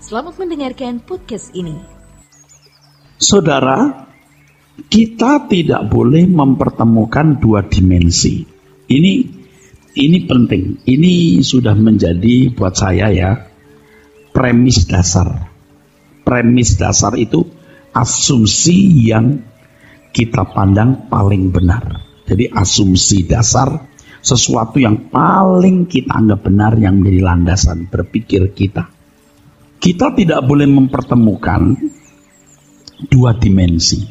Selamat mendengarkan podcast ini. Saudara, kita tidak boleh mempertemukan dua dimensi. Ini penting. Ini sudah menjadi buat saya premis dasar. Premis dasar itu asumsi yang kita pandang paling benar. Jadi asumsi dasar sesuatu yang paling kita anggap benar yang menjadi landasan berpikir kita. Kita tidak boleh mempertemukan dua dimensi.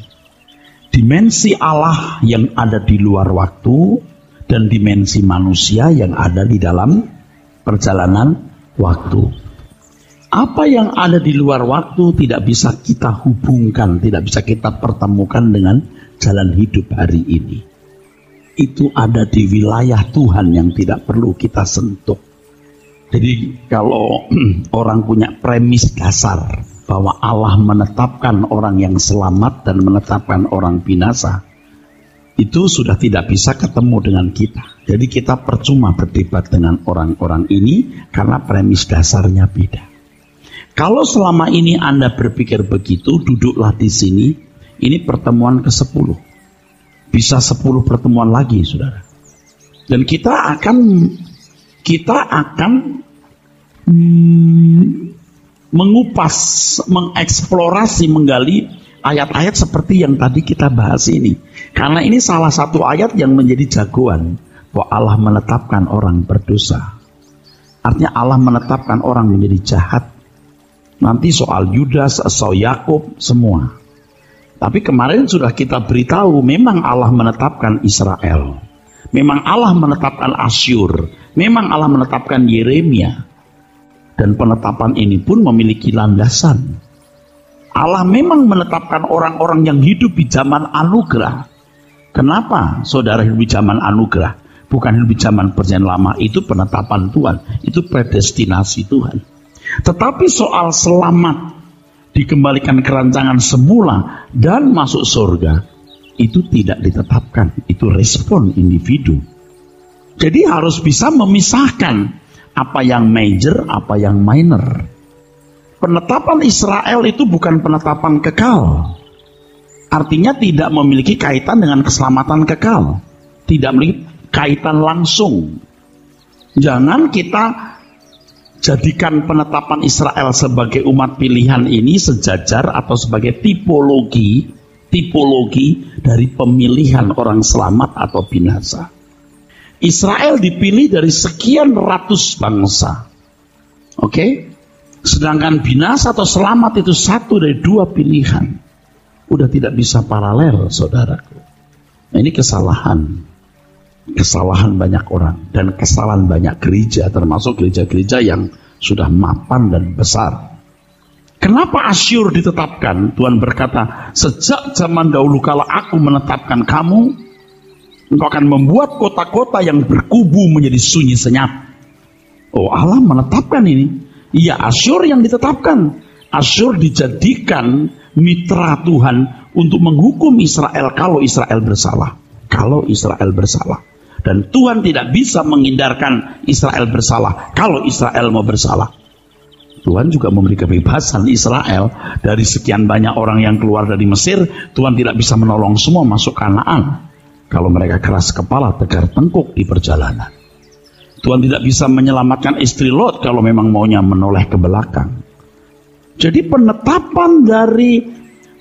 Dimensi Allah yang ada di luar waktu dan dimensi manusia yang ada di dalam perjalanan waktu. Apa yang ada di luar waktu tidak bisa kita hubungkan, tidak bisa kita pertemukan dengan jalan hidup hari ini. Itu ada di wilayah Tuhan yang tidak perlu kita sentuh. Jadi kalau orang punya premis dasar bahwa Allah menetapkan orang yang selamat dan menetapkan orang binasa, itu sudah tidak bisa ketemu dengan kita. Jadi kita percuma berdebat dengan orang-orang ini karena premis dasarnya beda. Kalau selama ini Anda berpikir begitu, duduklah di sini. Ini pertemuan ke-10. Bisa 10 pertemuan lagi, saudara. Dan kita akan mengupas, mengeksplorasi, menggali ayat-ayat seperti yang tadi kita bahas ini. Karena ini salah satu ayat yang menjadi jagoan bahwa Allah menetapkan orang berdosa. Artinya Allah menetapkan orang menjadi jahat. Nanti soal Yudas, soal Yakub, semua. Tapi kemarin sudah kita beritahu memang Allah menetapkan Israel. Memang Allah menetapkan Asyur. Memang Allah menetapkan Yeremia. Dan penetapan ini pun memiliki landasan. Allah memang menetapkan orang-orang yang hidup di zaman anugerah. Kenapa saudara hidup di zaman anugerah? Bukan hidup di zaman perjanjian lama. Itu penetapan Tuhan. Itu predestinasi Tuhan. Tetapi soal selamat, dikembalikan ke rancangan semula dan masuk surga, itu tidak ditetapkan. Itu respon individu. Jadi harus bisa memisahkan apa yang major, apa yang minor. Penetapan Israel itu bukan penetapan kekal. Artinya tidak memiliki kaitan dengan keselamatan kekal. Tidak memiliki kaitan langsung. Jangan kita jadikan penetapan Israel sebagai umat pilihan ini sejajar atau sebagai tipologi dari pemilihan orang selamat atau binasa. Israel dipilih dari sekian ratus bangsa. Oke? Sedangkan binasa atau selamat itu satu dari dua pilihan. Udah tidak bisa paralel, saudaraku. Nah, ini kesalahan. Kesalahan banyak orang. Dan kesalahan banyak gereja, termasuk gereja-gereja yang sudah mapan dan besar. Kenapa Asyur ditetapkan? Tuhan berkata, sejak zaman dahulu kala aku menetapkan kamu, engkau akan membuat kota-kota yang berkubu menjadi sunyi senyap. Oh, Allah menetapkan ini. Iya, Asyur yang ditetapkan. Asyur dijadikan mitra Tuhan untuk menghukum Israel kalau Israel bersalah. Kalau Israel bersalah. Dan Tuhan tidak bisa menghindarkan Israel bersalah kalau Israel mau bersalah. Tuhan juga memberi kebebasan Israel. Dari sekian banyak orang yang keluar dari Mesir, Tuhan tidak bisa menolong semua masuk Kanaan. Kalau mereka keras kepala, tegar tengkuk di perjalanan. Tuhan tidak bisa menyelamatkan istri Lot kalau memang maunya menoleh ke belakang. Jadi penetapan dari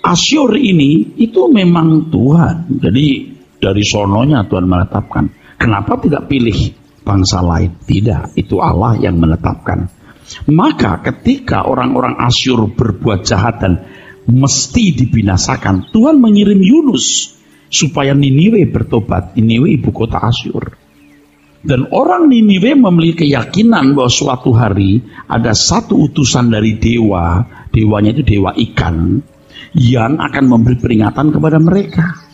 Asyur ini, itu memang Tuhan. Jadi dari sononya Tuhan menetapkan. Kenapa tidak pilih bangsa lain? Tidak, itu Allah yang menetapkan. Maka ketika orang-orang Asyur berbuat jahat dan mesti dibinasakan, Tuhan mengirim Yunus supaya Niniwe bertobat. Niniwe ibu kota Asyur. Dan orang Niniwe memiliki keyakinan bahwa suatu hari ada satu utusan dari dewa, dewanya itu dewa ikan, yang akan memberi peringatan kepada mereka.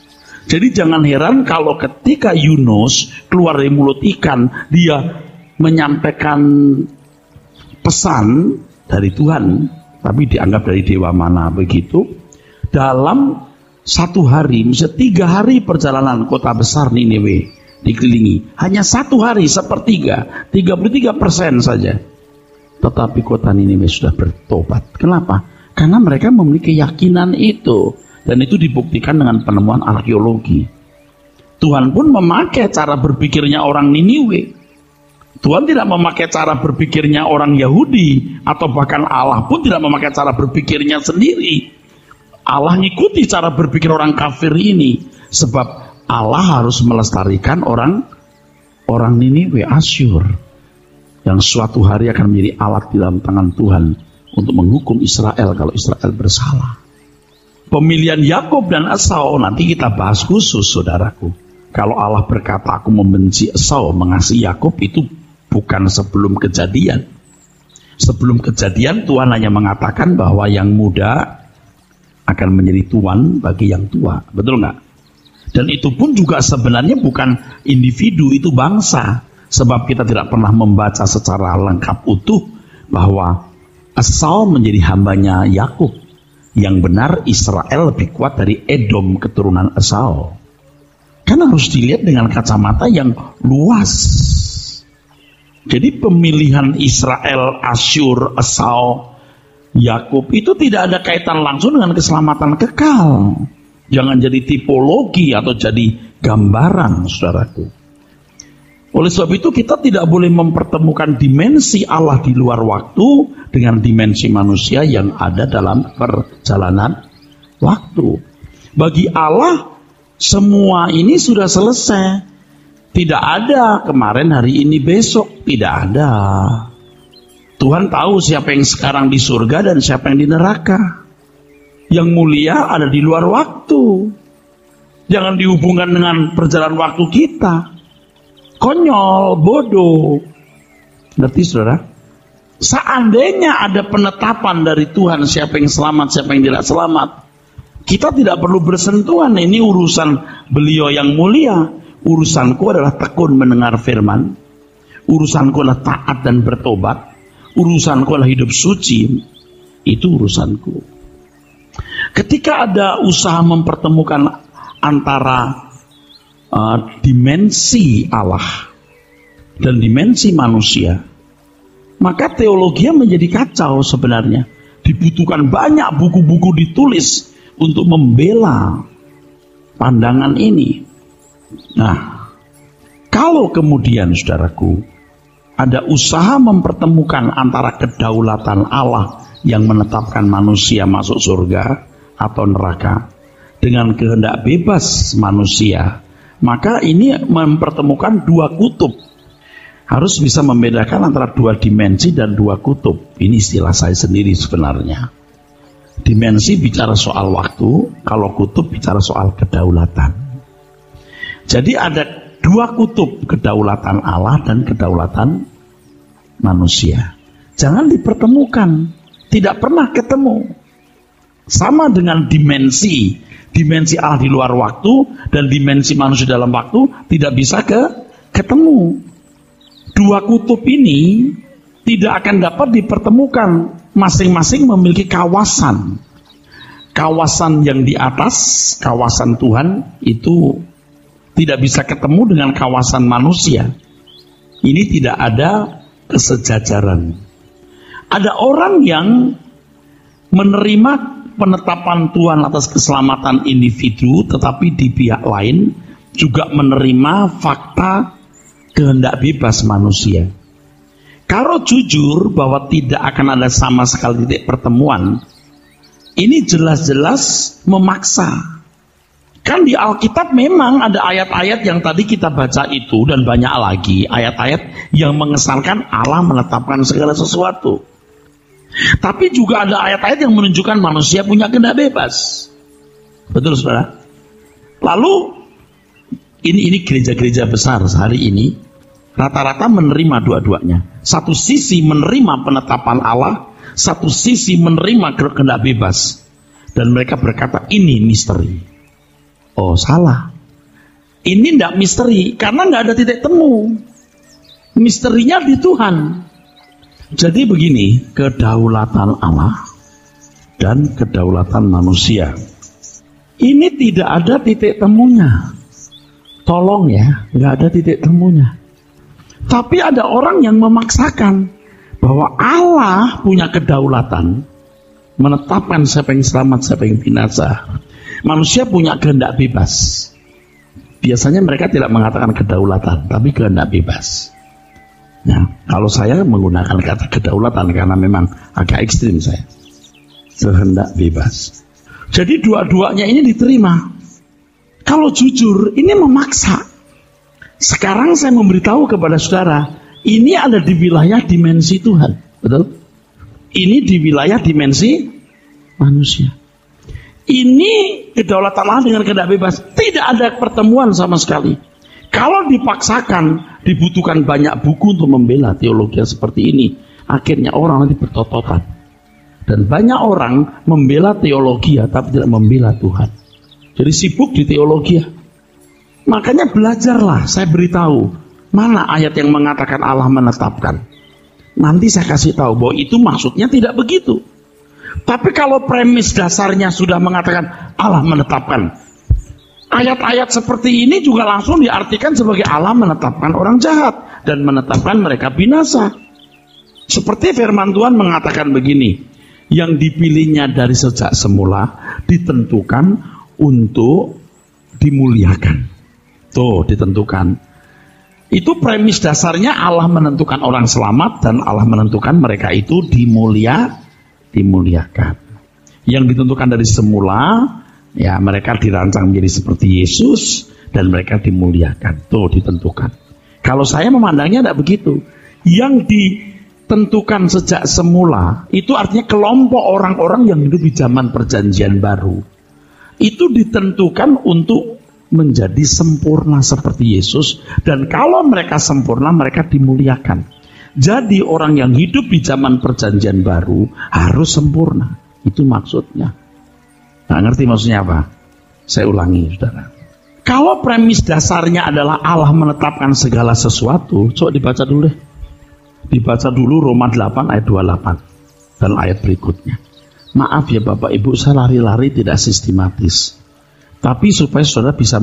Jadi jangan heran kalau ketika Yunus keluar dari mulut ikan, dia menyampaikan pesan dari Tuhan, tapi dianggap dari dewa mana begitu. Dalam satu hari, misalnya 3 hari perjalanan kota besar Niniwe dikelilingi, hanya 1 hari sepertiga, 33% saja. tetapi kota Niniwe sudah bertobat. Kenapa? Karena mereka memiliki keyakinan itu, dan itu dibuktikan dengan penemuan arkeologi. Tuhan pun memakai cara berpikirnya orang Niniwe. Tuhan tidak memakai cara berpikirnya orang Yahudi, atau bahkan Allah pun tidak memakai cara berpikirnya sendiri. Allah ngikuti cara berpikir orang kafir ini, sebab Allah harus melestarikan orang Niniwe, Asyur, yang suatu hari akan menjadi alat di dalam tangan Tuhan untuk menghukum Israel kalau Israel bersalah. Pemilihan Yakub dan Esau nanti kita bahas khusus, saudaraku. Kalau Allah berkata aku membenci Esau, mengasihi Yakub, itu bukan sebelum kejadian. Sebelum kejadian Tuhan hanya mengatakan bahwa yang muda akan menjadi tuan bagi yang tua. Betul nggak? Dan itu pun juga sebenarnya bukan individu, itu bangsa. Sebab kita tidak pernah membaca secara lengkap utuh bahwa Esau menjadi hambanya Yakub. Yang benar Israel lebih kuat dari Edom, keturunan Esau. Karena harus dilihat dengan kacamata yang luas. Jadi pemilihan Israel, Asyur, Esau, Yakub itu tidak ada kaitan langsung dengan keselamatan kekal. Jangan jadi tipologi atau jadi gambaran, saudaraku. Oleh sebab itu kita tidak boleh mempertemukan dimensi Allah di luar waktu dengan dimensi manusia yang ada dalam perjalanan waktu. Bagi Allah semua ini sudah selesai. Tidak ada kemarin, hari ini, besok. Tidak ada. Tuhan tahu siapa yang sekarang di surga dan siapa yang di neraka. Yang mulia ada di luar waktu. Jangan dihubungkan dengan perjalanan waktu kita. Konyol, bodoh. Ngerti saudara? Seandainya ada penetapan dari Tuhan siapa yang selamat, siapa yang tidak selamat, kita tidak perlu bersentuhan. Ini urusan beliau yang mulia. Urusanku adalah tekun mendengar firman. Urusanku adalah taat dan bertobat. Urusanku adalah hidup suci. Itu urusanku. Ketika ada usaha mempertemukan antara dimensi Allah dan dimensi manusia, maka teologinya menjadi kacau sebenarnya. Dibutuhkan banyak buku-buku ditulis untuk membela pandangan ini. Nah, kalau kemudian saudaraku ada usaha mempertemukan antara kedaulatan Allah yang menetapkan manusia masuk surga atau neraka dengan kehendak bebas manusia, maka ini mempertemukan dua kutub. Harus bisa membedakan antara dua dimensi dan dua kutub. Ini istilah saya sendiri sebenarnya. Dimensi bicara soal waktu, kalau kutub bicara soal kedaulatan. Jadi ada dua kutub, kedaulatan Allah dan kedaulatan manusia. Jangan dipertemukan, tidak pernah ketemu. Sama dengan dimensi Allah di luar waktu dan dimensi manusia dalam waktu tidak bisa ketemu. Dua kutub ini tidak akan dapat dipertemukan. Masing-masing memiliki kawasan. Kawasan yang di atas, kawasan Tuhan itu tidak bisa ketemu dengan kawasan manusia. Ini tidak ada kesejajaran. Ada orang yang menerima penetapan Tuhan atas keselamatan individu, tetapi di pihak lain juga menerima fakta kehendak bebas manusia. Kalau jujur bahwa tidak akan ada sama sekali titik pertemuan, ini jelas-jelas memaksa. Kan di Alkitab memang ada ayat-ayat yang tadi kita baca itu, dan banyak lagi ayat-ayat yang mengesankan Allah menetapkan segala sesuatu. Tapi juga ada ayat-ayat yang menunjukkan manusia punya kehendak bebas. Betul saudara? Lalu ini gereja-gereja besar sehari ini rata-rata menerima dua-duanya. Satu sisi menerima penetapan Allah, satu sisi menerima kehendak bebas. Dan mereka berkata ini misteri. Oh salah. Ini tidak misteri karena tidak ada titik temu. Misterinya di Tuhan. Jadi begini, kedaulatan Allah dan kedaulatan manusia ini tidak ada titik temunya. Tolong ya, nggak ada titik temunya. Tapi ada orang yang memaksakan bahwa Allah punya kedaulatan menetapkan siapa yang selamat, siapa yang binasa. Manusia punya kehendak bebas. Biasanya mereka tidak mengatakan kedaulatan, tapi kehendak bebas. Nah, kalau saya menggunakan kata kedaulatan karena memang agak ekstrim saya. Kehendak bebas. Jadi dua-duanya ini diterima. Kalau jujur, ini memaksa. Sekarang saya memberitahu kepada saudara, ini ada di wilayah dimensi Tuhan. Betul? Ini di wilayah dimensi manusia. Ini kedaulatan Allah dengan kehendak bebas. Tidak ada pertemuan sama sekali. Kalau dipaksakan, dibutuhkan banyak buku untuk membela teologi seperti ini. Akhirnya orang nanti bertototan. Dan banyak orang membela teologi tapi tidak membela Tuhan. Jadi sibuk di teologi. Makanya belajarlah, saya beritahu. Mana ayat yang mengatakan Allah menetapkan. Nanti saya kasih tahu bahwa itu maksudnya tidak begitu. Tapi kalau premis dasarnya sudah mengatakan Allah menetapkan, ayat-ayat seperti ini juga langsung diartikan sebagai Allah menetapkan orang jahat dan menetapkan mereka binasa. Seperti firman Tuhan mengatakan begini, yang dipilihnya dari sejak semula ditentukan untuk dimuliakan. Tuh, ditentukan. Itu premis dasarnya Allah menentukan orang selamat dan Allah menentukan mereka itu dimuliakan. Yang ditentukan dari semula, ya mereka dirancang menjadi seperti Yesus dan mereka dimuliakan. Tuh ditentukan. Kalau saya memandangnya tidak begitu. Yang ditentukan sejak semula itu artinya kelompok orang-orang yang hidup di zaman perjanjian baru. Itu ditentukan untuk menjadi sempurna seperti Yesus, dan kalau mereka sempurna mereka dimuliakan. Jadi orang yang hidup di zaman perjanjian baru harus sempurna. Itu maksudnya. Nggak ngerti maksudnya apa? Saya ulangi, saudara. Kalau premis dasarnya adalah Allah menetapkan segala sesuatu, coba dibaca dulu deh. Dibaca dulu Roma 8 ayat 28 dan ayat berikutnya. Maaf ya Bapak Ibu, saya lari-lari tidak sistematis. Tapi supaya saudara bisa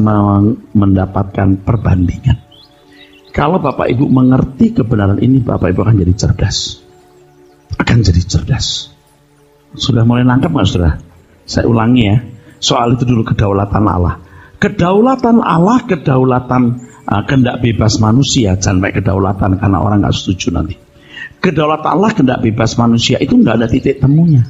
mendapatkan perbandingan. Kalau Bapak Ibu mengerti kebenaran ini, Bapak Ibu akan jadi cerdas. Akan jadi cerdas. Sudah mulai nangkap nggak saudara? Saya ulangi ya. Soal itu dulu kedaulatan Allah. Kedaulatan Allah, kedaulatan kehendak bebas manusia. Jangan pakai kedaulatan karena orang nggak setuju nanti. Kedaulatan Allah, kehendak bebas manusia itu nggak ada titik temunya.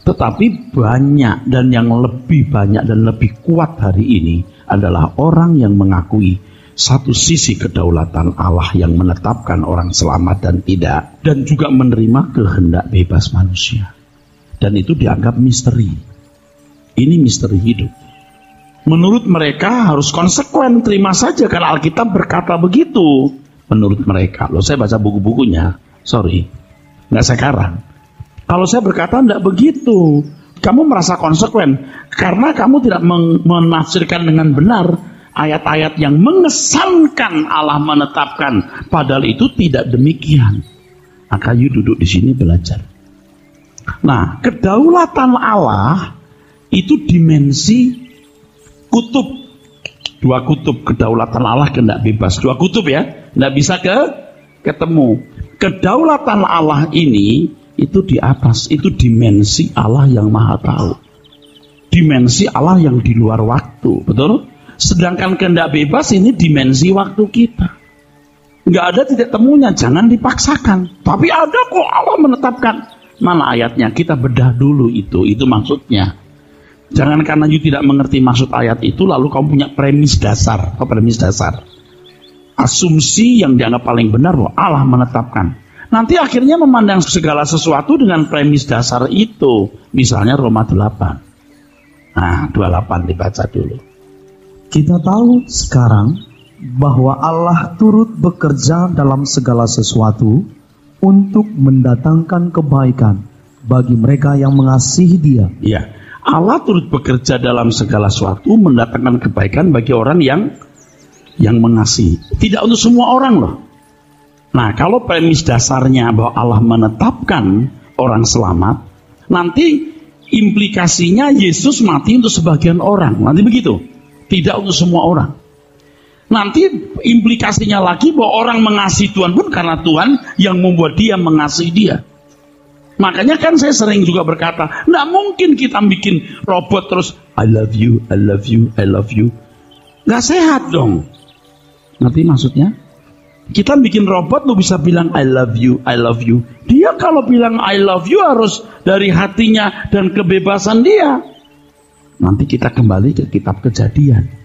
Tetapi banyak, dan yang lebih banyak dan lebih kuat hari ini adalah orang yang mengakui satu sisi kedaulatan Allah yang menetapkan orang selamat dan tidak, dan juga menerima kehendak bebas manusia. Dan itu dianggap misteri. Ini misteri hidup. Menurut mereka harus konsekuen, terima saja karena Alkitab berkata begitu. Menurut mereka, loh saya baca buku-bukunya, sorry, nggak sekarang. Kalau saya berkata tidak begitu, kamu merasa konsekuen karena kamu tidak menafsirkan dengan benar ayat-ayat yang mengesankan Allah menetapkan, padahal itu tidak demikian. Maka you duduk di sini belajar. Nah, kedaulatan Allah itu dimensi kutub. Dua kutub, kedaulatan Allah kehendak bebas. Dua kutub ya, tidak bisa ketemu. Kedaulatan Allah ini itu di atas, itu dimensi Allah yang maha tahu. Dimensi Allah yang di luar waktu, betul? Sedangkan kehendak bebas ini dimensi waktu kita. Nggak ada titik temunya, jangan dipaksakan. Tapi ada kok Allah menetapkan. Mana ayatnya? Kita bedah dulu itu maksudnya. Jangan karena you tidak mengerti maksud ayat itu, lalu kamu punya premis dasar. Apa premis dasar? Asumsi yang dianggap paling benar bahwa Allah menetapkan. Nanti akhirnya memandang segala sesuatu dengan premis dasar itu. Misalnya Roma 8. Nah, 28 dibaca dulu. Kita tahu sekarang bahwa Allah turut bekerja dalam segala sesuatu untuk mendatangkan kebaikan bagi mereka yang mengasihi Dia. Iya, Allah turut bekerja dalam segala sesuatu mendatangkan kebaikan bagi orang yang mengasihi. Tidak untuk semua orang loh. Nah, kalau premis dasarnya bahwa Allah menetapkan orang selamat, nanti implikasinya Yesus mati untuk sebagian orang. Nanti begitu. Tidak untuk semua orang. Nanti implikasinya lagi bahwa orang mengasihi Tuhan pun karena Tuhan yang membuat dia mengasihi dia. Makanya kan saya sering juga berkata, nggak mungkin kita bikin robot terus I love you, I love you, I love you. Nggak sehat dong. Ngerti maksudnya? Kita bikin robot lu bisa bilang I love you, I love you. Dia kalau bilang I love you harus dari hatinya dan kebebasan dia. Nanti kita kembali ke kitab Kejadian.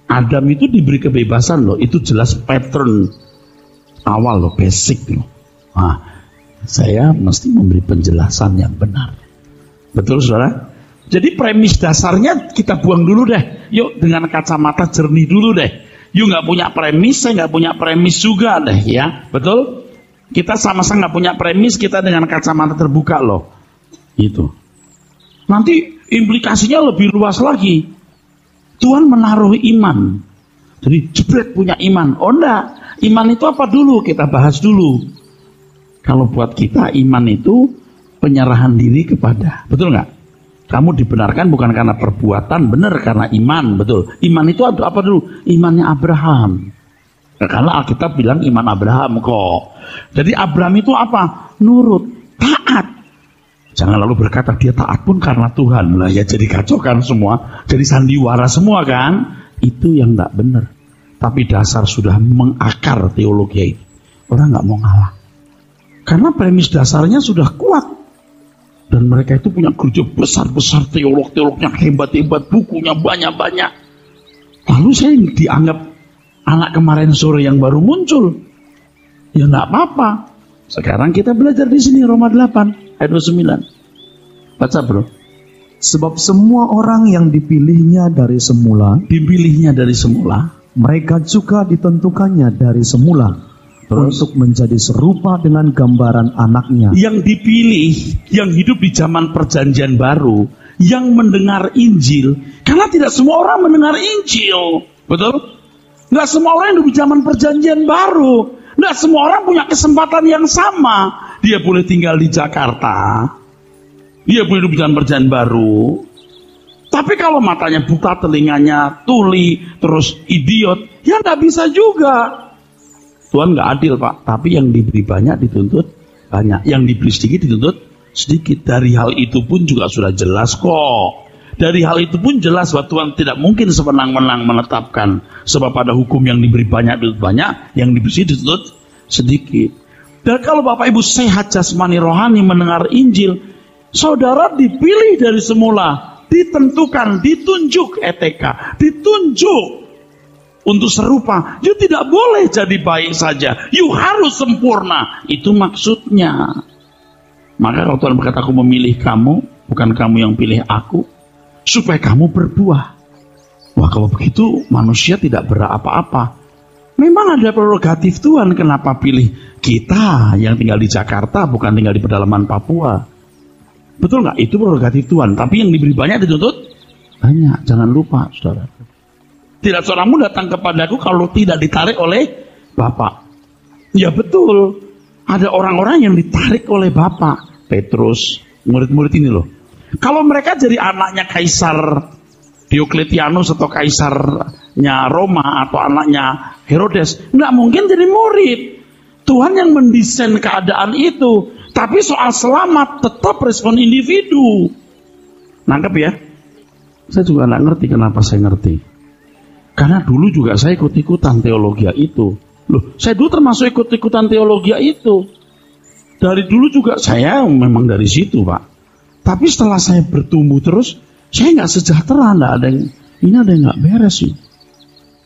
Adam itu diberi kebebasan loh, itu jelas pattern awal loh, basic loh. Nah, saya mesti memberi penjelasan yang benar. Betul saudara? Jadi premis dasarnya kita buang dulu deh. Yuk dengan kacamata jernih dulu deh. Yuk nggak punya premis, saya nggak punya premis juga deh ya. Betul? Kita sama-sama nggak punya premis, kita dengan kacamata terbuka loh. Itu. Nanti implikasinya lebih luas lagi. Tuhan menaruh iman. Jadi jebret punya iman. Oh enggak, iman itu apa dulu? Kita bahas dulu. Kalau buat kita iman itu penyerahan diri kepada. Betul nggak? Kamu dibenarkan bukan karena perbuatan, benar karena iman. Betul. Iman itu apa dulu? Imannya Abraham. Karena Alkitab bilang iman Abraham kok. Jadi Abraham itu apa? Nurut, taat. Jangan lalu berkata dia taat pun karena Tuhan. Lah ya jadi kacau kan semua. Jadi sandiwara semua kan. Itu yang tidak benar. Tapi dasar sudah mengakar teologi itu. Orang nggak mau ngalah. Karena premis dasarnya sudah kuat. Dan mereka itu punya gereja besar-besar, teolog-teolognya hebat-hebat, bukunya banyak-banyak. Lalu saya dianggap anak kemarin sore yang baru muncul. Ya nggak apa-apa. Sekarang kita belajar di sini Roma 8. Ayat 29. Baca bro. Sebab semua orang yang dipilihnya dari semula, mereka juga ditentukannya dari semula. Terus, untuk menjadi serupa dengan gambaran anaknya. Yang dipilih, yang hidup di zaman perjanjian baru, yang mendengar Injil. Karena tidak semua orang mendengar Injil. Betul? Nggak semua orang hidup di zaman perjanjian baru. Nggak semua orang punya kesempatan yang sama. Dia boleh tinggal di Jakarta. Dia boleh hidup di zaman perjanjian baru. Tapi kalau matanya buta, telinganya tuli, terus idiot, ya nggak bisa juga. Tuhan nggak adil pak. Tapi yang diberi banyak dituntut banyak. Yang diberi sedikit dituntut sedikit. Dari hal itu pun juga sudah jelas kok. Dari hal itu pun jelas bahwa Tuhan tidak mungkin sewenang-wenang menetapkan. Sebab pada hukum yang diberi banyak dituntut banyak, yang diberi sedikit dituntut sedikit. Dan kalau Bapak Ibu sehat jasmani rohani mendengar Injil, saudara dipilih dari semula, ditentukan, ditunjuk ETK, ditunjuk untuk serupa. You tidak boleh jadi baik saja, you harus sempurna. Itu maksudnya. Maka kalau Tuhan berkata aku memilih kamu, bukan kamu yang pilih aku, supaya kamu berbuah. Wah kalau begitu manusia tidak berapa-apa. Memang ada prerogatif Tuhan, kenapa pilih kita yang tinggal di Jakarta bukan tinggal di pedalaman Papua. Betul nggak? Itu prerogatif Tuhan. Tapi yang diberi banyak dituntut banyak. Jangan lupa saudara. Tidak seorangmu datang kepadaku kalau tidak ditarik oleh Bapak. Ya betul. Ada orang-orang yang ditarik oleh Bapak. Petrus, murid-murid ini loh. Kalau mereka jadi anaknya Kaisar Diokletianus atau kaisarnya Roma atau anaknya Herodes, nggak mungkin jadi murid. Tuhan yang mendesain keadaan itu. Tapi soal selamat tetap respon individu. Nangkep ya? Saya juga nggak ngerti kenapa saya ngerti. Karena dulu juga saya ikut-ikutan teologi itu. Loh, saya dulu termasuk ikut-ikutan teologi itu. Dari dulu juga saya memang dari situ pak. Tapi setelah saya bertumbuh terus, saya nggak sejahtera, ada yang nggak beres sih.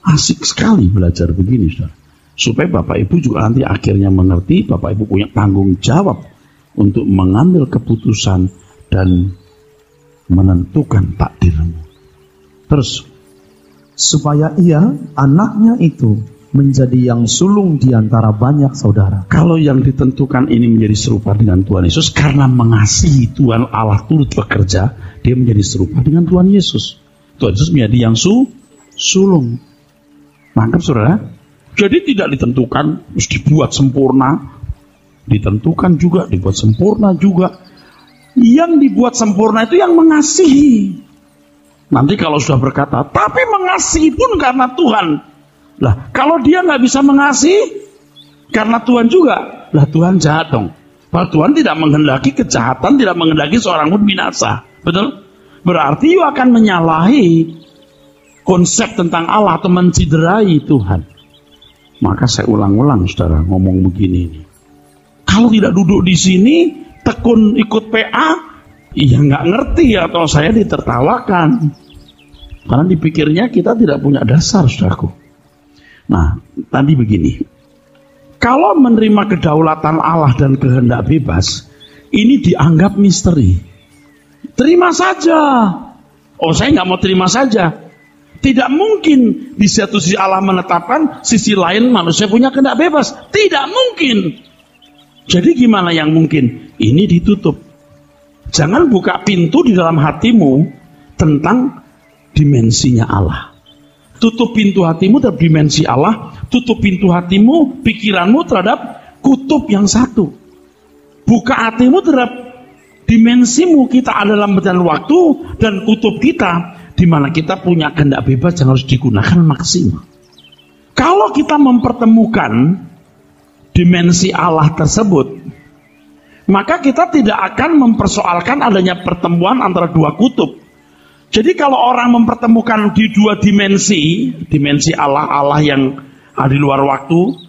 Asik sekali belajar begini, saudara. Supaya Bapak Ibu juga nanti akhirnya mengerti, Bapak Ibu punya tanggung jawab untuk mengambil keputusan dan menentukan takdirmu. Terus, supaya ia, anaknya itu, menjadi yang sulung di antara banyak saudara. Kalau yang ditentukan ini menjadi serupa dengan Tuhan Yesus, karena mengasihi Tuhan Allah turut bekerja, dia menjadi serupa dengan Tuhan Yesus. Tuhan Yesus menjadi yang sulung. Nangkep saudara? Jadi tidak ditentukan, harus dibuat sempurna. Ditentukan juga, dibuat sempurna juga. Yang dibuat sempurna itu yang mengasihi. Nanti kalau sudah berkata, tapi mengasihi pun karena Tuhan. Lah, kalau dia nggak bisa mengasihi, karena Tuhan juga, lah Tuhan jahat dong. Bahwa Tuhan tidak menghendaki kejahatan, tidak menghendaki seorang pun binasa. Betul? Berarti you akan menyalahi konsep tentang Allah atau menciderai Tuhan. Maka saya ulang-ulang saudara ngomong begini nih. Kalau tidak duduk di sini, tekun ikut PA, ya nggak ngerti atau saya ditertawakan. Karena dipikirnya kita tidak punya dasar, saudaraku. Nah, tadi begini. Kalau menerima kedaulatan Allah dan kehendak bebas, ini dianggap misteri. Terima saja. Oh, saya nggak mau terima saja. Tidak mungkin di satu sisi Allah menetapkan, sisi lain manusia punya kehendak bebas. Tidak mungkin. Jadi gimana yang mungkin? Ini ditutup. Jangan buka pintu di dalam hatimu tentang dimensinya Allah. Tutup pintu hatimu terhadap dimensi Allah. Tutup pintu hatimu, pikiranmu terhadap kutub yang satu. Buka hatimu terhadap dimensimu. Kita ada dalam berjalan waktu dan kutub kita, di mana kita punya kehendak bebas yang harus digunakan maksimal. Kalau kita mempertemukan dimensi Allah tersebut, maka kita tidak akan mempersoalkan adanya pertemuan antara dua kutub. Jadi kalau orang mempertemukan di dua dimensi, dimensi Allah, Allah yang ada di luar waktu,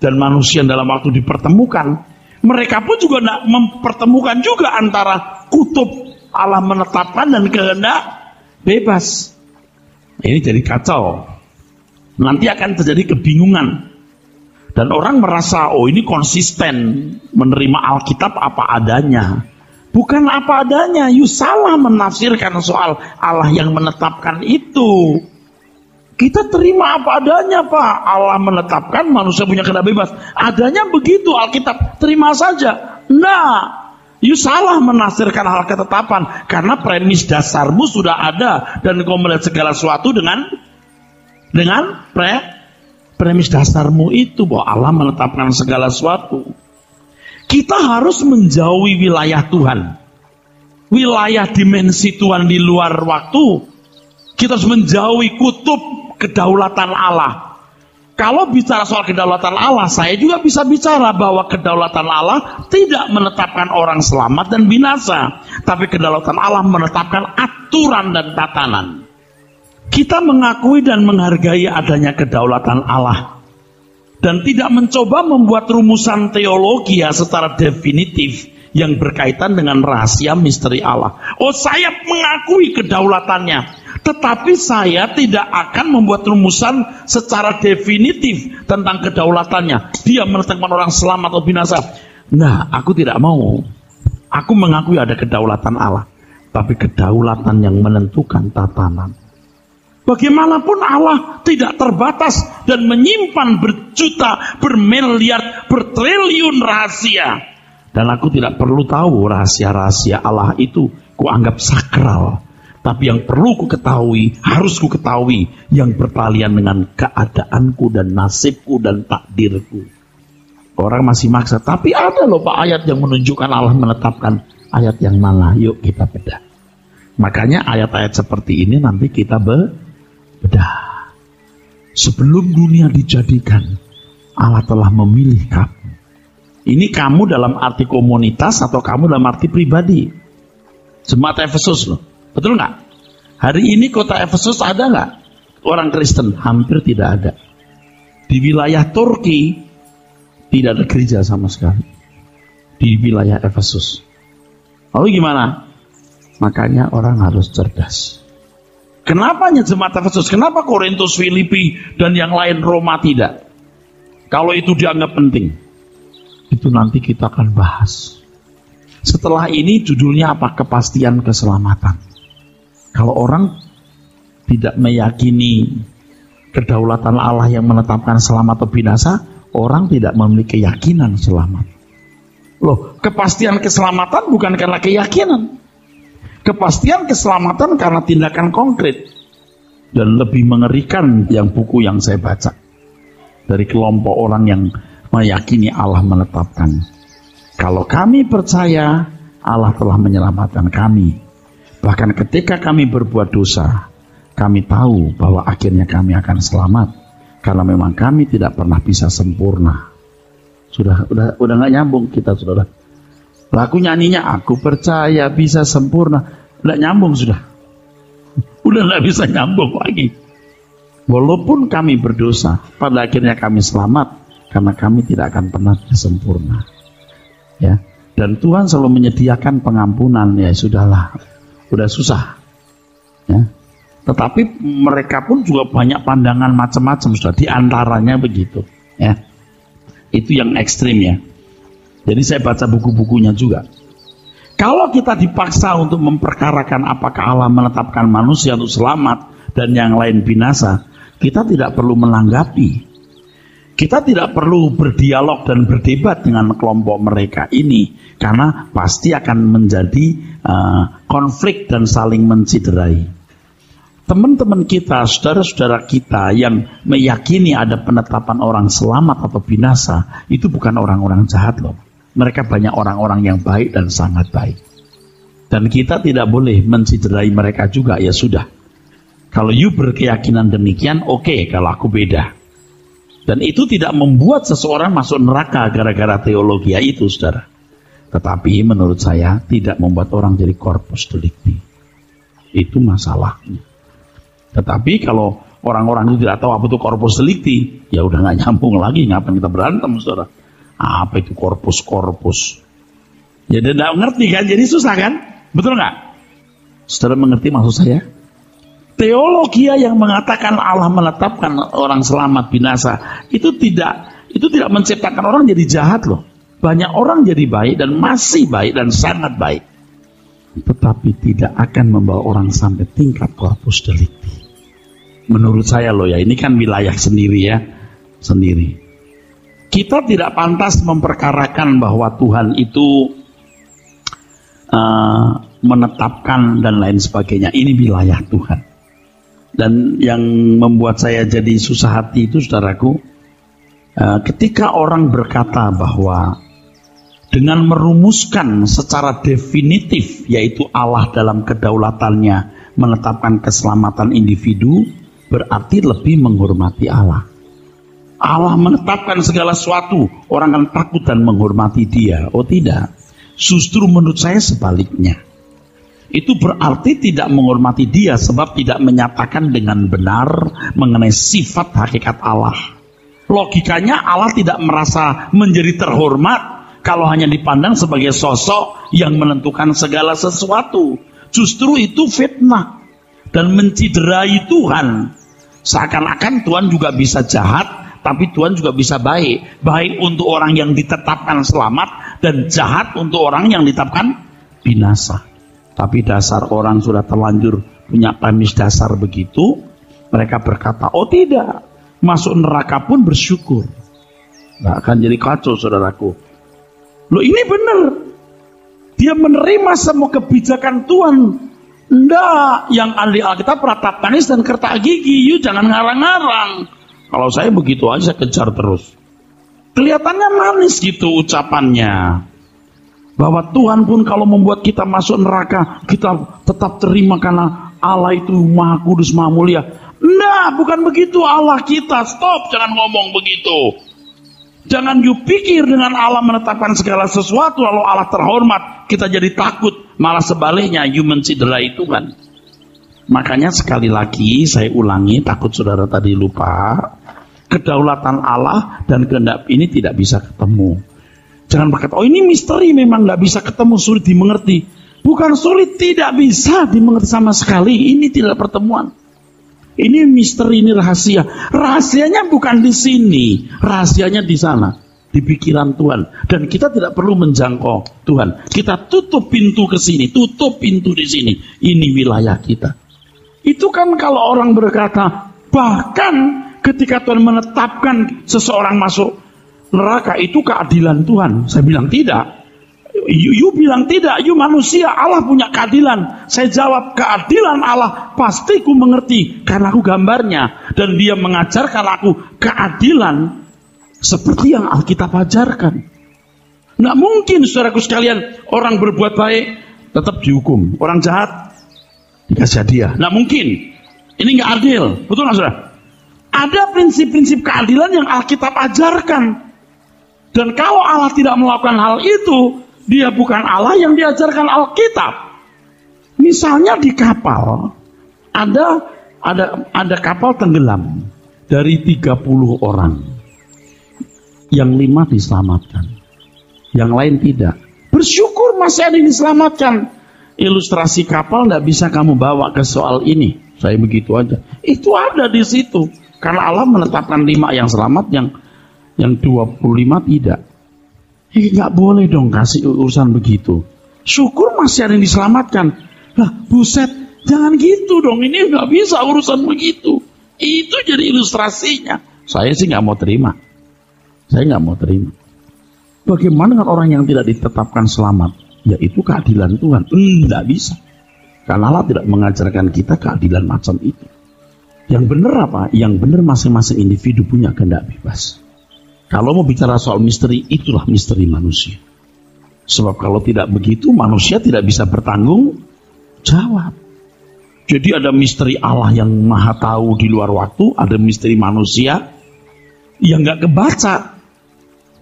dan manusia dalam waktu dipertemukan, mereka pun juga tidak mempertemukan juga antara kutub Allah menetapkan dan kehendak bebas. Ini jadi kacau. Nanti akan terjadi kebingungan. Dan orang merasa, oh ini konsisten menerima Alkitab apa adanya. Bukan apa adanya, you salah menafsirkan soal Allah yang menetapkan itu. Kita terima apa adanya, Pak. Allah menetapkan, manusia punya kehendak bebas. Adanya begitu Alkitab, terima saja. Nah, you salah menafsirkan hal ketetapan. Karena premis dasarmu sudah ada. Dan kau melihat segala sesuatu dengan premis dasarmu itu. Bahwa Allah menetapkan segala sesuatu. Kita harus menjauhi wilayah Tuhan. Wilayah dimensi Tuhan di luar waktu. Kita harus menjauhi kutub kedaulatan Allah. Kalau bicara soal kedaulatan Allah, saya juga bisa bicara bahwa kedaulatan Allah tidak menetapkan orang selamat dan binasa. Tapi kedaulatan Allah menetapkan aturan dan tatanan. Kita mengakui dan menghargai adanya kedaulatan Allah. Dan tidak mencoba membuat rumusan teologi secara definitif yang berkaitan dengan rahasia misteri Allah. Oh, saya mengakui kedaulatannya, tetapi saya tidak akan membuat rumusan secara definitif tentang kedaulatannya. Dia menetapkan orang selamat atau binasa. Nah, aku tidak mau. Aku mengakui ada kedaulatan Allah, tapi kedaulatan yang menentukan tatanan. Bagaimanapun Allah tidak terbatas dan menyimpan berjuta, bermiliar, bertriliun rahasia. Dan aku tidak perlu tahu rahasia-rahasia Allah itu kuanggap sakral. Tapi yang perlu ku ketahui, harus ku ketahui yang bertalian dengan keadaanku dan nasibku dan takdirku. Orang masih maksa, tapi ada loh Pak ayat yang menunjukkan Allah menetapkan. Ayat yang mana? Yuk kita bedah. Makanya ayat-ayat seperti ini nanti kita bedah. Sebelum dunia dijadikan, Allah telah memilih kamu. Ini kamu dalam arti komunitas atau kamu dalam arti pribadi? Jemaat Efesus loh, betul nggak? Hari ini kota Efesus ada nggak orang Kristen? Hampir tidak ada. Di wilayah Turki tidak ada gereja sama sekali. Di wilayah Efesus. Lalu gimana? Makanya orang harus cerdas. Kenapa jemaat Efesus? Kenapa Korintus, Filipi, dan yang lain Roma tidak? Kalau itu dianggap penting, itu nanti kita akan bahas. Setelah ini judulnya apa? Kepastian keselamatan. Kalau orang tidak meyakini kedaulatan Allah yang menetapkan selamat atau binasa, orang tidak memiliki keyakinan selamat. Loh, kepastian keselamatan bukan karena keyakinan. Kepastian keselamatan karena tindakan konkret. Dan lebih mengerikan yang buku yang saya baca dari kelompok orang yang meyakini Allah menetapkan. Kalau kami percaya Allah telah menyelamatkan kami. Bahkan ketika kami berbuat dosa, kami tahu bahwa akhirnya kami akan selamat. Karena memang kami tidak pernah bisa sempurna. Udah nggak nyambung kita, saudara. Lagu nyanyinya aku percaya bisa sempurna, nggak nyambung sudah. Udah nggak bisa nyambung lagi. Walaupun kami berdosa, pada akhirnya kami selamat karena kami tidak akan pernah sempurna. Ya, dan Tuhan selalu menyediakan pengampunan. Ya sudahlah, udah susah. Ya, tetapi mereka pun juga banyak pandangan macam-macam sudah. Di antaranya begitu. Ya, itu yang ekstrim ya. Jadi saya baca buku-bukunya juga. Kalau kita dipaksa untuk memperkarakan apakah Allah menetapkan manusia untuk selamat dan yang lain binasa, kita tidak perlu menanggapi. Kita tidak perlu berdialog dan berdebat dengan kelompok mereka ini, karena pasti akan menjadi konflik dan saling menciderai. Teman-teman kita, saudara-saudara kita yang meyakini ada penetapan orang selamat atau binasa, itu bukan orang-orang jahat loh. Mereka banyak orang-orang yang baik dan sangat baik. Dan kita tidak boleh menciderai mereka juga, ya sudah. Kalau you berkeyakinan demikian, oke, kalau aku beda. Dan itu tidak membuat seseorang masuk neraka gara-gara teologi itu, saudara. Tetapi menurut saya tidak membuat orang jadi corpus delicti. Itu masalahnya. Tetapi kalau orang-orang itu tidak tahu apa itu corpus delicti, ya udah nggak nyambung lagi, ngapain kita berantem, saudara? Apa itu korpus? Jadi tidak ngerti kan, jadi susah kan? Betul nggak? Saudara mengerti maksud saya? Teologi yang mengatakan Allah menetapkan orang selamat binasa itu tidak menciptakan orang jadi jahat loh. Banyak orang jadi baik dan masih baik dan sangat baik. Tetapi tidak akan membawa orang sampai tingkat corpus delicti. Menurut saya loh ya, ini kan wilayah sendiri ya, sendiri. Kita tidak pantas memperkarakan bahwa Tuhan itu menetapkan dan lain sebagainya. Ini wilayah Tuhan. Dan yang membuat saya jadi susah hati itu, saudaraku, ketika orang berkata bahwa dengan merumuskan secara definitif, yaitu Allah dalam kedaulatannya menetapkan keselamatan individu, berarti lebih menghormati Allah. Allah menetapkan segala sesuatu, orang akan takut dan menghormati dia. Oh tidak, justru menurut saya sebaliknya. Itu berarti tidak menghormati dia, sebab tidak menyatakan dengan benar mengenai sifat hakikat Allah. Logikanya Allah tidak merasa menjadi terhormat kalau hanya dipandang sebagai sosok yang menentukan segala sesuatu. Justru itu fitnah dan menciderai Tuhan. Seakan-akan Tuhan juga bisa jahat, tapi Tuhan juga bisa baik. Baik untuk orang yang ditetapkan selamat dan jahat untuk orang yang ditetapkan binasa. Tapi dasar orang sudah terlanjur punya premis dasar begitu, mereka berkata, oh tidak, masuk neraka pun bersyukur. Nggak akan jadi kacau, saudaraku. Loh ini benar. Dia menerima semua kebijakan Tuhan. Enggak, yang ahli Alkitab ratap manis dan kertak gigi, you jangan ngarang-ngarang. Kalau saya begitu aja, saya kejar terus. Kelihatannya manis gitu ucapannya. Bahwa Tuhan pun kalau membuat kita masuk neraka, kita tetap terima karena Allah itu maha kudus, maha mulia. Nah, bukan begitu Allah kita. Stop, jangan ngomong begitu. Jangan you pikir dengan Allah menetapkan segala sesuatu, lalu Allah terhormat, kita jadi takut. Malah sebaliknya, you menciderai Tuhan. Makanya sekali lagi saya ulangi, takut saudara tadi lupa, kedaulatan Allah dan kehendak ini tidak bisa ketemu. Jangan berkata, oh ini misteri, memang nggak bisa ketemu, sulit dimengerti. Bukan sulit, tidak bisa dimengerti sama sekali. Ini tidak pertemuan. Ini misteri, ini rahasia. Rahasianya bukan di sini, rahasianya di sana, di pikiran Tuhan. Dan kita tidak perlu menjangkau Tuhan. Kita tutup pintu ke sini, tutup pintu di sini. Ini wilayah kita. Itu kan kalau orang berkata, bahkan ketika Tuhan menetapkan seseorang masuk neraka, itu keadilan Tuhan. Saya bilang tidak. You bilang tidak, you manusia, Allah punya keadilan. Saya jawab, keadilan Allah pasti ku mengerti, karena aku gambarnya. Dan dia mengajarkan aku keadilan seperti yang Alkitab ajarkan. Nggak mungkin, saudaraku sekalian, orang berbuat baik tetap dihukum, orang jahat dikasih hadiah. Nggak mungkin. Ini nggak adil, betul nggak saudara? Ada prinsip-prinsip keadilan yang Alkitab ajarkan. Dan kalau Allah tidak melakukan hal itu, dia bukan Allah yang diajarkan Alkitab. Misalnya di kapal, ada kapal tenggelam dari 30 orang. Yang 5 diselamatkan. Yang lain tidak. Bersyukur masih ada yang diselamatkan. Ilustrasi kapal tidak bisa kamu bawa ke soal ini. Saya begitu aja. Itu ada di situ. Karena Allah menetapkan 5 yang selamat, yang 25 tidak. Nggak boleh dong kasih urusan begitu. Syukur masih ada yang diselamatkan. Lah buset, jangan gitu dong. Ini nggak bisa urusan begitu. Itu jadi ilustrasinya. Saya sih nggak mau terima. Saya nggak mau terima. Bagaimana dengan orang yang tidak ditetapkan selamat? Yaitu keadilan Tuhan. Nggak bisa. Karena Allah tidak mengajarkan kita keadilan macam itu. Yang benar apa? Yang benar masing-masing individu punya kehendak bebas. Kalau mau bicara soal misteri, itulah misteri manusia. Sebab kalau tidak begitu, manusia tidak bisa bertanggung jawab. Jadi ada misteri Allah yang maha tahu di luar waktu, ada misteri manusia yang gak kebaca.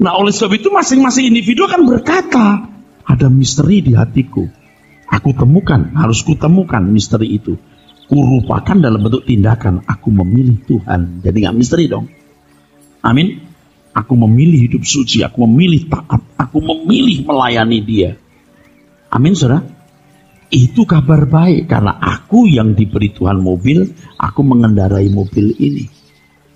Nah oleh sebab itu masing-masing individu akan berkata, ada misteri di hatiku. Aku temukan, harus kutemukan misteri itu. Kurupakan dalam bentuk tindakan. Aku memilih Tuhan. Jadi gak misteri dong. Amin. Aku memilih hidup suci. Aku memilih taat. Aku memilih melayani dia. Amin saudara. Itu kabar baik. Karena aku yang diberi Tuhan mobil. Aku mengendarai mobil ini.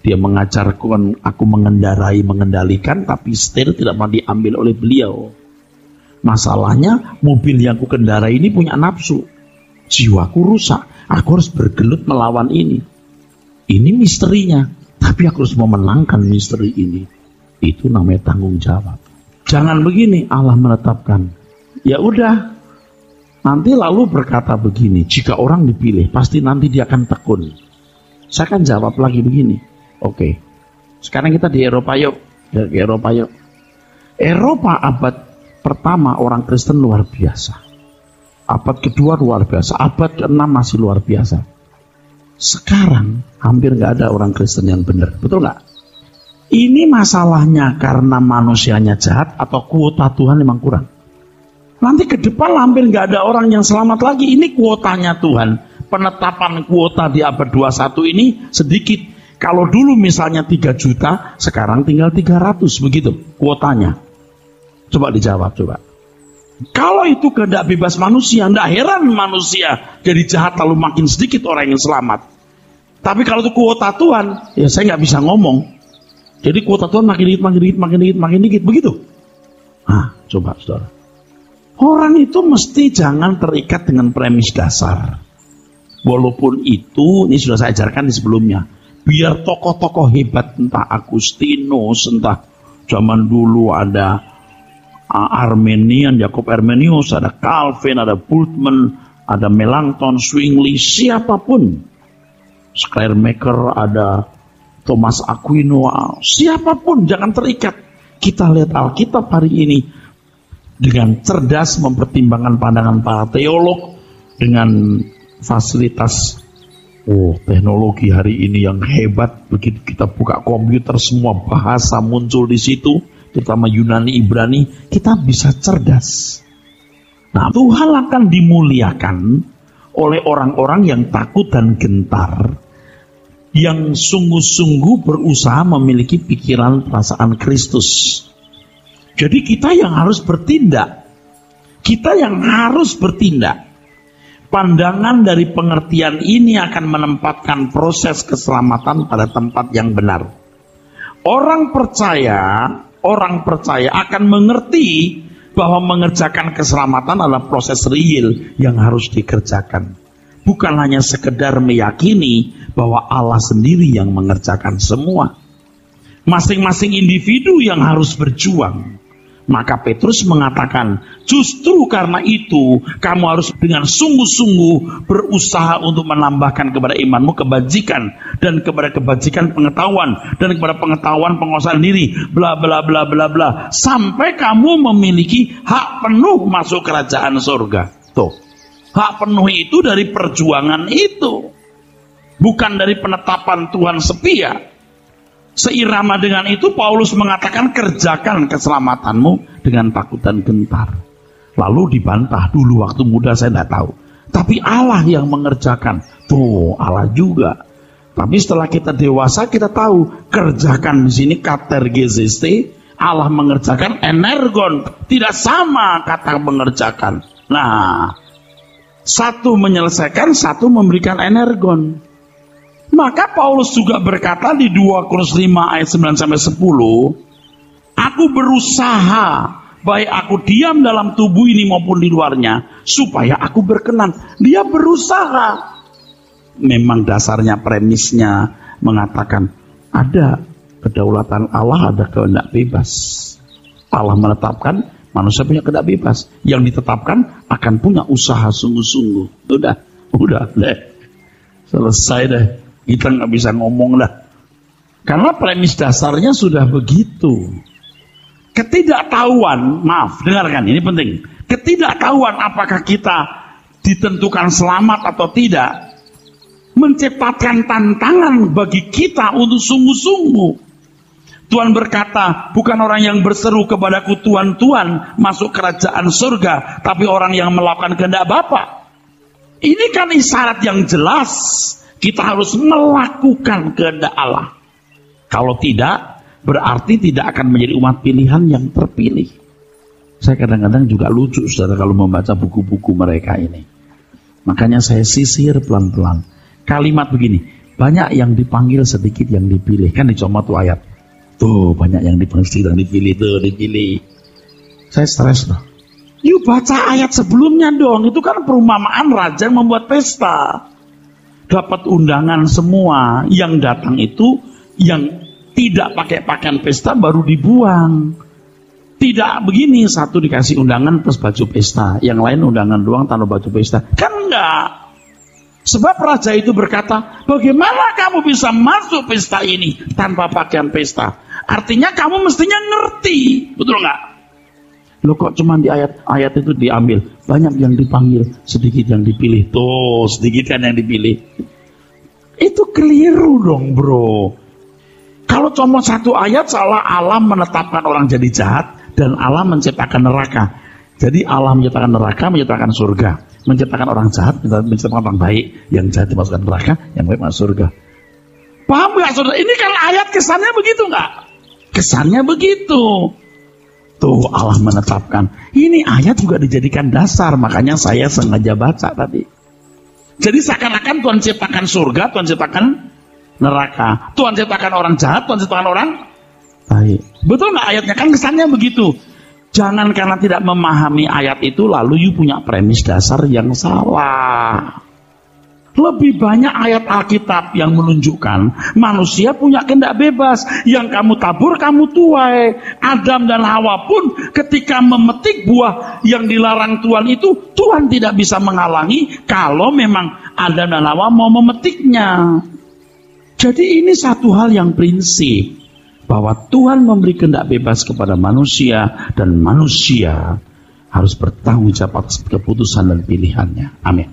Dia mengajarkan aku mengendarai, mengendalikan. Tapi setir tidak mau diambil oleh beliau. Masalahnya mobil yang aku kendarai ini punya nafsu. Jiwaku rusak. Aku harus bergelut melawan ini. Ini misterinya. Tapi aku harus memenangkan misteri ini. Itu namanya tanggung jawab. Jangan begini, Allah menetapkan. Ya udah. Nanti lalu berkata begini. Jika orang dipilih, pasti nanti dia akan tekun. Saya akan jawab lagi begini. Oke. Sekarang kita di Eropa yuk. Di Eropa yuk. Eropa abad pertama orang Kristen luar biasa. Abad kedua luar biasa, abad ke-6 masih luar biasa. Sekarang hampir nggak ada orang Kristen yang benar, betul nggak? Ini masalahnya karena manusianya jahat atau kuota Tuhan memang kurang. Nanti ke depan hampir nggak ada orang yang selamat lagi. Ini kuotanya Tuhan. Penetapan kuota di abad 21 ini sedikit. Kalau dulu misalnya 3 juta, sekarang tinggal 300 begitu kuotanya. Coba dijawab coba. Kalau itu kehendak bebas manusia, tidak heran manusia jadi jahat lalu makin sedikit orang yang selamat. Tapi kalau itu kuota Tuhan, ya saya nggak bisa ngomong. Jadi kuota Tuhan makin dikit, begitu. Nah, coba saudara. Orang itu mesti jangan terikat dengan premis dasar. Walaupun itu, ini sudah saya ajarkan di sebelumnya. Biar tokoh-tokoh hebat, entah Agustinus, entah zaman dulu ada Armenian, Jacob Arminius, ada Calvin, ada Bultmann, ada Melanchthon, Zwingli, siapapun, Schleiermacher, ada Thomas Aquino, siapapun jangan terikat. Kita lihat Alkitab hari ini dengan cerdas mempertimbangkan pandangan para teolog dengan fasilitas teknologi hari ini yang hebat. Begitu kita buka komputer semua bahasa muncul di situ. Terutama Yunani, Ibrani, kita bisa cerdas. Nah, Tuhan akan dimuliakan oleh orang-orang yang takut dan gentar, yang sungguh-sungguh berusaha memiliki pikiran perasaan Kristus. Jadi kita yang harus bertindak. Kita yang harus bertindak. Pandangan dari pengertian ini akan menempatkan proses keselamatan pada tempat yang benar. Orang percaya akan mengerti bahwa mengerjakan keselamatan adalah proses real yang harus dikerjakan. Bukan hanya sekedar meyakini bahwa Allah sendiri yang mengerjakan semua. Masing-masing individu yang harus berjuang. Maka Petrus mengatakan, justru karena itu kamu harus dengan sungguh-sungguh berusaha untuk menambahkan kepada imanmu kebajikan, dan kepada kebajikan pengetahuan, dan kepada pengetahuan penguasaan diri, bla bla bla bla bla, sampai kamu memiliki hak penuh masuk kerajaan surga. Tuh, hak penuh itu dari perjuangan itu, bukan dari penetapan Tuhan sepihak. Seirama dengan itu Paulus mengatakan kerjakan keselamatanmu dengan takut dan gentar. Lalu dibantah, dulu waktu muda saya tidak tahu. Tapi Allah yang mengerjakan. Tuh Allah juga. Tapi setelah kita dewasa kita tahu kerjakan di sini katergezeste, Allah mengerjakan energon. Tidak sama kata mengerjakan. Nah, satu menyelesaikan, satu memberikan energon. Maka Paulus juga berkata di 2 Korintus 5 ayat 9-10, aku berusaha, baik aku diam dalam tubuh ini maupun di luarnya, supaya aku berkenan. Dia berusaha. Memang dasarnya, premisnya mengatakan ada kedaulatan Allah, ada kehendak bebas. Allah menetapkan, manusia punya kehendak bebas. Yang ditetapkan akan punya usaha sungguh-sungguh. Udah deh. Selesai deh. Kita nggak bisa ngomong dah. Karena premis dasarnya sudah begitu. Ketidaktahuan, maaf, dengarkan, ini penting. Ketidaktahuan apakah kita ditentukan selamat atau tidak, menciptakan tantangan bagi kita untuk sungguh-sungguh. Tuhan berkata, bukan orang yang berseru kepadaku Tuhan, Tuhan masuk kerajaan surga, tapi orang yang melakukan kehendak Bapa. Ini kan isyarat yang jelas. Kita harus melakukan kehendak Allah. Kalau tidak, berarti tidak akan menjadi umat pilihan yang terpilih. Saya kadang-kadang juga lucu, saudara, kalau membaca buku-buku mereka ini. Makanya saya sisir pelan-pelan. Kalimat begini, banyak yang dipanggil, sedikit yang dipilih. Kan dicoma tuh ayat. Tuh, banyak yang dipanggil, sedikit yang dipilih. Tuh, dipilih. Saya stres loh. Yuk baca ayat sebelumnya dong. Itu kan perumpamaan raja yang membuat pesta. Dapat undangan semua, yang datang itu yang tidak pakai pakaian pesta baru dibuang. Tidak begini, satu dikasih undangan plus baju pesta, yang lain undangan doang tanpa baju pesta. Kan enggak. Sebab raja itu berkata, bagaimana kamu bisa masuk pesta ini tanpa pakaian pesta? Artinya kamu mestinya ngerti, betul enggak? Loh kok cuma di ayat itu diambil, banyak yang dipanggil, sedikit yang dipilih. Tuh, sedikit kan yang dipilih. Itu keliru dong, bro. Kalau cuma satu ayat seolah Allah menetapkan orang jadi jahat dan Allah menciptakan neraka. Jadi Allah menciptakan neraka, menciptakan surga. Menciptakan orang jahat, menciptakan orang baik. Yang jahat dimasukkan neraka, yang baik masuk surga. Paham gak, saudara? Ini kan ayat kesannya begitu gak? Kesannya begitu. Tuh Allah menetapkan. Ini ayat juga dijadikan dasar. Makanya saya sengaja baca tadi. Jadi seakan-akan Tuhan ciptakan surga, Tuhan ciptakan neraka. Tuhan ciptakan orang jahat, Tuhan ciptakan orang baik. Betul nggak ayatnya? Kan kesannya begitu. Jangan karena tidak memahami ayat itu lalu you punya premis dasar yang salah. Lebih banyak ayat Alkitab yang menunjukkan manusia punya kehendak bebas. Yang kamu tabur, kamu tuai. Adam dan Hawa pun ketika memetik buah yang dilarang Tuhan itu, Tuhan tidak bisa menghalangi kalau memang Adam dan Hawa mau memetiknya. Jadi ini satu hal yang prinsip. Bahwa Tuhan memberi kehendak bebas kepada manusia. Dan manusia harus bertanggung jawab atas keputusan dan pilihannya. Amin.